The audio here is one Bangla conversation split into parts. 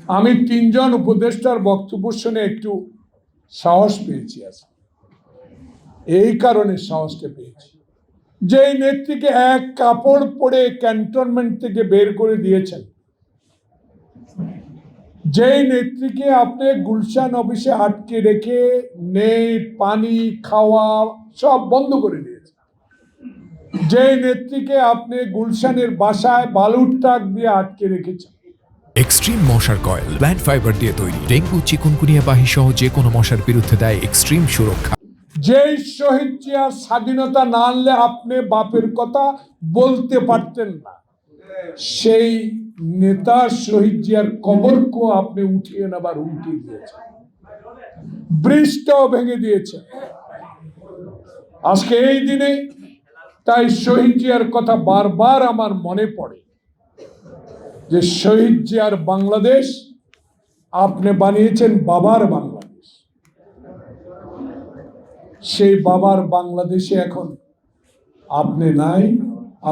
আমি তিনজন উপদেষ্টার বক্তব্য শুনে একটু সাহস পেয়েছি আজকে। এই কারণে সাহসটা পেয়েছি, যেই নেত্রীকে এক কাপড় পরে ক্যান্টনমেন্ট থেকে বের করে দিয়েছেন, যেই নেত্রীকে আপনি গুলশান অফিসে আটকে রেখে নেট, পানি, খাওয়া সব বন্ধ করে দিয়েছেন, যেই নেত্রীকে আপনি গুলশানের বাসায় বালুর ট্রাক দিয়ে আটকে রেখেছেন। এক্সট্রিম মশার কয়েল প্ল্যান্ট ফাইবার দিয়ে তৈরি, ডেঙ্গু, চিকুনগুনিয়া বাহি সহ যে কোনো মশার বিরুদ্ধে দেয় এক্সট্রিম সুরক্ষা। যেই শহীদ জিয়ার স্বাধীনতা না আনলে আপনি বাপের কথা বলতে পারতেন না, সেই নেতা শহীদ জিয়ার কবরকেও আপনি উঠিয়ে নেবার উল্টিয়ে দিয়েছেন, ব্রিজটাও ভেঙে দিয়েছেন। আজকে এই দিনে তাই শহীদ জিয়ার কথা বারবার আমার মনে পড়ে যে শহীদ জিয়ার বাংলাদেশ আপনি বানিয়েছেন বাবার বাংলাদেশ। সেই বাবার বাংলাদেশে এখন আপনি নাই,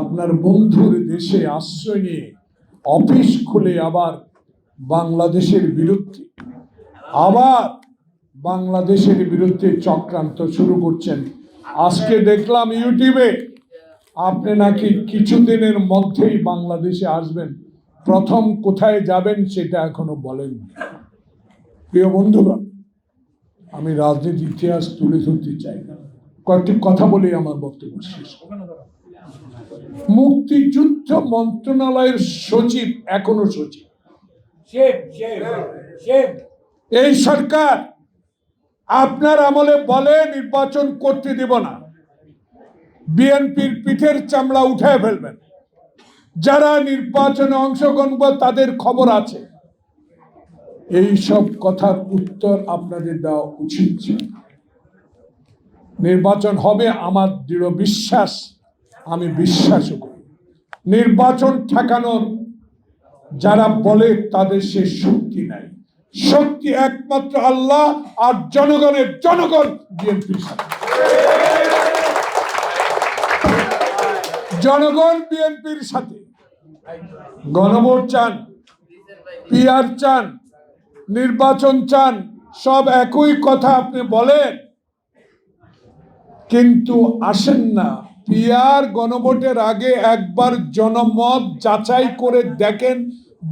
আপনার বন্ধুর দেশে আশ্রয় নিয়ে অফিস খুলে আবার বাংলাদেশের বিরুদ্ধে চক্রান্ত শুরু করছেন। আজকে দেখলাম ইউটিউবে আপনি নাকি কিছুদিনের মধ্যেই বাংলাদেশে আসবেন, প্রথম কোথায় যাবেন সেটা এখনো বলেন। প্রিয় বন্ধুরা, আমি রাজনীতির ইতিহাস তুলে ধরতে চাই না, কয়েকটি কথা বলে আমার বক্তব্য শেষ। মুক্তিযুদ্ধ মন্ত্রণালয়ের সচিব এখনো সচিব। এই সরকার আপনার আমলে বলে নির্বাচন করতে দেব না, বিএনপির পিঠের চামড়া উঠায় ফেলবেন, যারা নির্বাচনে অংশগ্রহণ করে তাদের খবর আছে। এই সব কথার উত্তর আপনাদের দেওয়া উচিত ছিল। নির্বাচন হবে আমার দৃঢ় বিশ্বাস, আমি বিশ্বাসও করি। নির্বাচন ঠেকানোর যারা বলে তাদের সে শক্তি নাই, শক্তি একমাত্র আল্লাহ আর জনগণের। জনগণ বিএনপির সাথে, জনগণ বিএনপির সাথে। গণভোট চান, পিআর চান, নির্বাচন চান, সব একই কথা আপনি বলেন, কিন্তু আসেন না। পিআর গণভোটের আগে একবার জনমত যাচাই করে দেখেন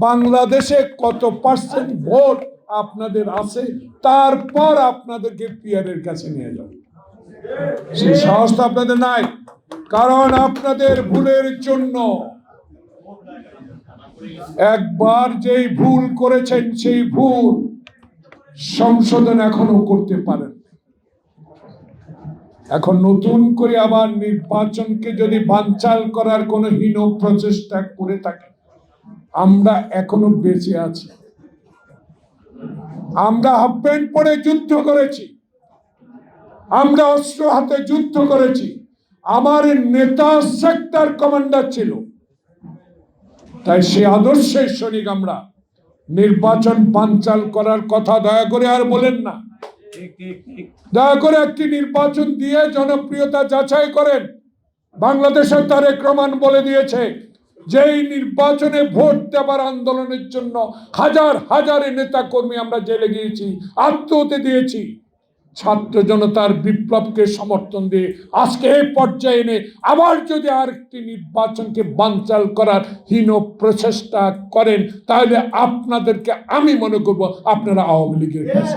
বাংলাদেশে কত পার্সেন্ট ভোট আপনাদের আছে, তারপর আপনাদেরকে পিআরের কাছে নিয়ে যান। সেই সাহস তো আপনাদের নাই, কারণ আপনাদের ভুলের জন্য একবার যেই ভুল করেছেন সেই ভুল সংশোধন এখনো করতে পারেন। এখন নতুন করে আবার নির্বাচনকে যদি বানচাল করার কোন হীন প্রচেষ্টা করে থাকে, আমরা এখনো বেঁচে আছি। আমরা হাফ প্যান্ট পরে যুদ্ধ করেছি, আমরা অস্ত্র হাতে যুদ্ধ করেছি। আমার নেতা সেক্টর কমান্ডার ছিল, তাই সে আদর্শের সৈনিক আমরা। নির্বাচন বানচাল করার কথা দয়া করে আর বলেন না। দয়া করে একটি নির্বাচন দিয়ে জনপ্রিয়তা যাচাই করেন। বাংলাদেশের তারেক রহমান বলে দিয়েছে, যেই নির্বাচনে ভোট দেবার আন্দোলনের জন্য হাজার হাজার নেতা কর্মী আমরা জেলে গিয়েছি, আত্মহত্যা দিয়েছি। ছাত্র জনতার বিপ্লবকে সমর্থন দিয়ে আজকে এই পর্যায়ে এনে আবার যদি আরেকটি নির্বাচনকে বানচাল করার হীন প্রচেষ্টা করেন, তাহলে আপনাদেরকে আমি মনে করব আপনারা আওয়ামী লীগের কাছে।